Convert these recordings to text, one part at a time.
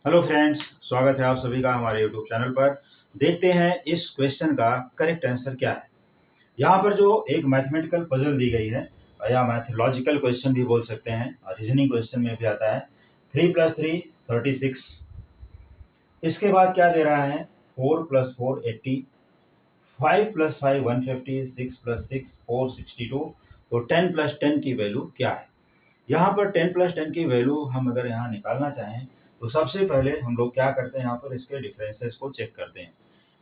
Hello friends, स्वागत है आप सभी का हमारे यूट्यूब चैनल पर। देखते हैं इस क्वेश्चन का करेक्ट आंसर क्या है। यहाँ पर जो एक मैथमेटिकल पजल दी गई है या मैथोलॉजिकल क्वेश्चन भी बोल सकते हैं और रीजनिंग क्वेश्चन में भी आता है। 3 + 3 36। इसके बाद क्या दे रहा है? 4 + 4 80, 5 + 5 150, 6 + 6 462। तो 10 + 10 की वैल्यू क्या है? यहाँ पर 10 + 10 की वैल्यू हम अगर यहाँ निकालना चाहें तो सबसे पहले हम लोग क्या करते हैं, यहाँ पर इसके डिफरेंसेस को चेक करते हैं।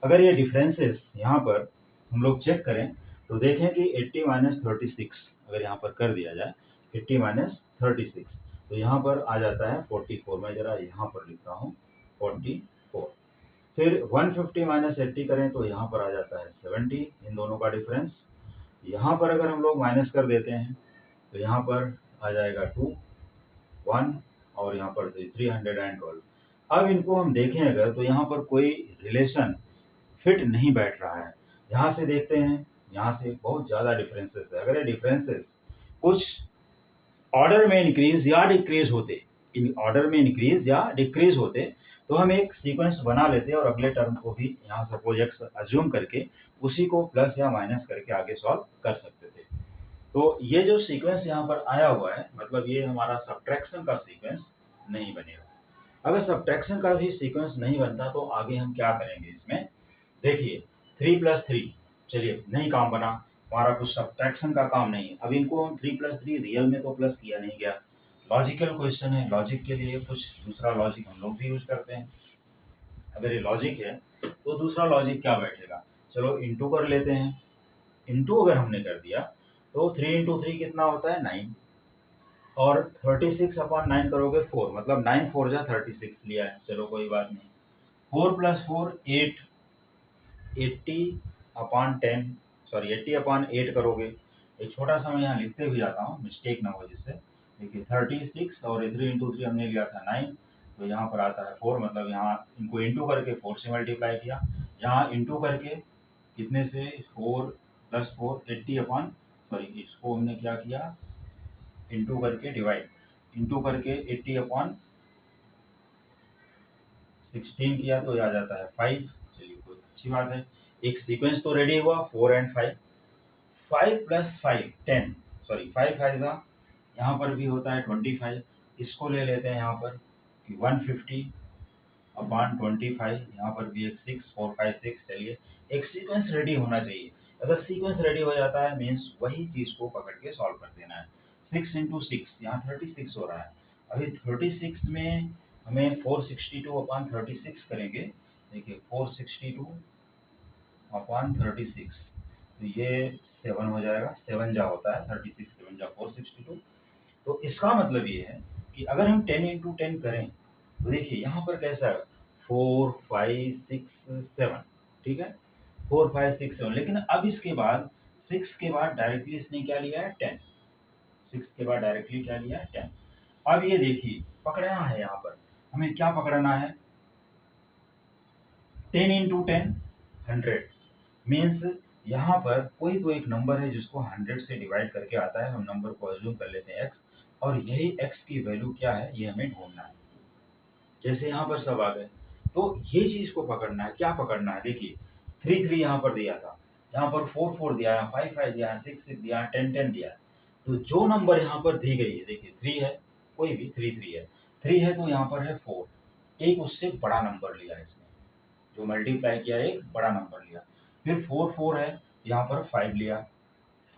अगर ये डिफरेंसेस यहाँ पर हम लोग चेक करें तो देखें कि 80 - 36 अगर यहाँ पर कर दिया जाए, 80 - 36 तो यहाँ पर आ जाता है 44। मैं जरा यहाँ पर लिखता हूँ 44। फिर 150 - 80 करें तो यहाँ पर आ जाता है 70, इन दोनों का डिफरेंस। यहाँ पर अगर हम लोग माइनस कर देते हैं तो यहाँ पर आ जाएगा 2 1 और यहाँ पर 312। अब इनको हम देखें अगर तो यहाँ पर कोई रिलेशन फिट नहीं बैठ रहा है। यहाँ से देखते हैं, यहाँ से बहुत ज़्यादा डिफरेंसेस है। अगर ये डिफरेंसेस कुछ ऑर्डर में इंक्रीज या डिक्रीज होते, इन ऑर्डर में इंक्रीज या डिक्रीज होते तो हम एक सीक्वेंस बना लेते और अगले टर्म को भी यहाँ सपोज एक्स अज्यूम करके उसी को प्लस या माइनस करके आगे सॉल्व कर सकते थे। तो ये जो सीक्वेंस यहाँ पर आया हुआ है, मतलब ये हमारा सब्ट्रैक्शन का सीक्वेंस नहीं बनेगा। अगर सब्ट्रैक्शन का भी सीक्वेंस नहीं बनता तो आगे हम क्या करेंगे इसमें? देखिए 3 + 3, चलिए नहीं काम बना, हमारा कुछ सब्ट्रैक्शन का काम नहीं। अब इनको हम 3 + 3 रियल में तो प्लस किया नहीं गया, लॉजिकल क्वेश्चन है, लॉजिक के लिए कुछ दूसरा लॉजिक हम लोग भी यूज करते हैं। अगर ये लॉजिक है तो दूसरा लॉजिक क्या बैठेगा? चलो इंटू कर लेते हैं। इंटू अगर हमने कर दिया तो 3 × 3 कितना होता है? 9। और 36/9 करोगे 4, मतलब 9 4 जा 36 लिया है। चलो कोई बात नहीं। 4 + 4 8, 80/10, सॉरी 80/8 करोगे। एक छोटा सा मैं यहाँ लिखते हुए जाता हूँ, मिस्टेक ना हो जिससे। देखिए 36 और 3 × 3 हमने लिया था 9, तो यहाँ पर आता है 4, मतलब यहाँ इनको इंटू करके 4 से मल्टीप्लाई किया। यहाँ इंटू करके कितने से? 4 + 4 80 सॉरी इसको हमने क्या किया? इंटू करके डिवाइड, इंटू करके 80/16 किया तो ये आ जाता है 5। चलिए कोई अच्छी बात है, एक सीक्वेंस तो रेडी हुआ 4 और 5। 5 + 5 10, सॉरी 5 5 यहाँ पर भी होता है 25। इसको ले लेते हैं यहाँ पर कि 150/25, यहाँ पर भी एक 6 4 5 6। चलिए एक सीक्वेंस रेडी होना चाहिए। अगर सीक्वेंस रेडी हो जाता है मीन्स वही चीज़ को पकड़ के सॉल्व कर देना है। 6 × 6 यहाँ 36 हो रहा है। अभी 36 में हमें 462/36 करेंगे। देखिए 462/36 तो ये 7 हो जाएगा। 7 जा होता है 36, 7 जा 462। तो इसका मतलब ये है कि अगर हम 10 × 10 करें तो देखिए यहाँ पर कैसा है? 4 5 6 7, ठीक है, 4 5 6 7। लेकिन अब इसके बाद 6 के बाद डायरेक्टली इसने क्या लिया है? 10। 6 के बाद डायरेक्टली क्या लिया है? 10। अब ये देखिए पकड़ना है, यहाँ पर हमें क्या पकड़ना है? 10 × 10 100, मीन्स यहाँ पर कोई तो एक नंबर है जिसको 100 से डिवाइड करके आता है। हम नंबर को अज्यूम कर लेते हैं x, और यही x की वैल्यू क्या है ये हमें ढूंढना है। जैसे यहाँ पर सब आ गए तो ये चीज को पकड़ना है। क्या पकड़ना है? देखिए 3 3 यहाँ पर दिया था, यहाँ पर 4 4 दिया है, 5 5 दिया है, 6 6 दिया है, 10 10 दिया है। तो जो नंबर यहाँ पर दी गई है, देखिए 3 है, कोई भी 3 3 है, 3 है तो यहाँ पर है 4। एक उससे बड़ा नंबर लिया है इसने, जो मल्टीप्लाई किया एक बड़ा नंबर लिया। फिर 4 4 है, यहाँ पर 5 लिया।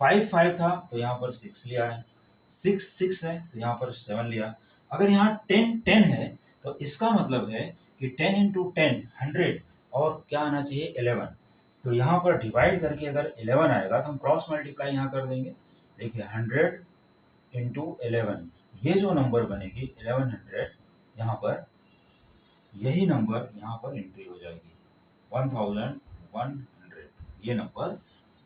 5 5 था तो यहाँ पर 6 लिया है। 6 6 है तो यहाँ पर 7 लिया। अगर यहाँ 10 10 है तो इसका मतलब है कि 10 × 10 100, और क्या आना चाहिए? 11। तो यहाँ पर डिवाइड करके अगर 11 आएगा तो हम क्रॉस मल्टीप्लाई यहाँ कर देंगे। देखिए 100 × 11, ये जो नंबर बनेगी 1100, यहाँ पर यही नंबर यहाँ पर एंट्री हो जाएगी 1100। ये नंबर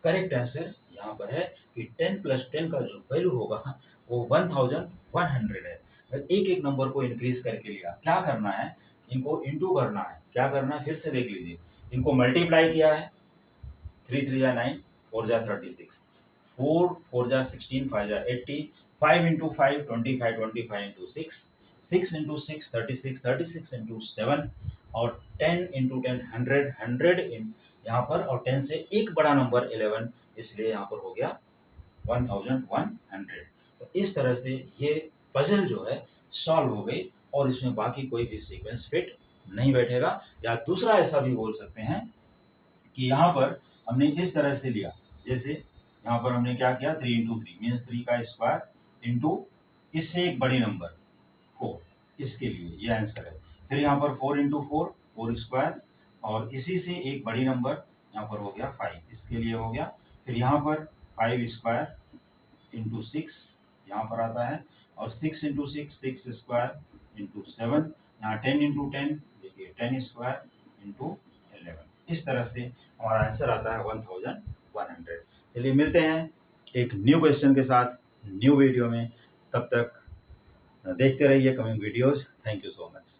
करेक्ट आंसर यहाँ पर है कि 10 + 10 का जो वैल्यू होगा वो 1100 है। एक एक नंबर को इंक्रीज करके लिया। क्या करना है? इनको इंटू करना है। क्या करना है? फिर से देख लीजिए, इनको मल्टीप्लाई किया है। 3 3 जा 9, 4 जा 36, 4 4 जा 16, 5 जा 80, 5 × 5 25, 25 × 6 6 इंटू 6 36, 36 इंटू 7 और 10 इंटू 10 100, 100 इन यहाँ पर और 10 से एक बड़ा नंबर 11, इसलिए यहाँ पर हो गया 1100। तो इस तरह से ये पजल जो है सॉल्व हो गई और इसमें बाकी कोई भी सीक्वेंस फिट नहीं बैठेगा। या दूसरा ऐसा भी बोल सकते हैं कि यहाँ पर हमने इस तरह से लिया, जैसे यहाँ पर हमने क्या किया 3 इंटू 3 मीन्स 3 का स्क्वायर इंटू इससे एक बड़ी नंबर 4, इसके लिए ये आंसर है। फिर यहाँ पर 4 इंटू 4 4 स्क्वायर और इसी से एक बड़ी नंबर यहाँ पर हो गया 5, इसके लिए हो गया। फिर यहाँ पर 5 स्क्वायर इंटू 6 यहाँ पर आता है और 6 इंटू 6 6 स्क्वायर इंटू 7, यहाँ 10 इंटू 10 देखिए 10 स्क्वायर इंटू 11। इस तरह से हमारा आंसर आता है 1100। चलिए मिलते हैं एक न्यू क्वेश्चन के साथ न्यू वीडियो में, तब तक देखते रहिए coming videos. Thank you so much.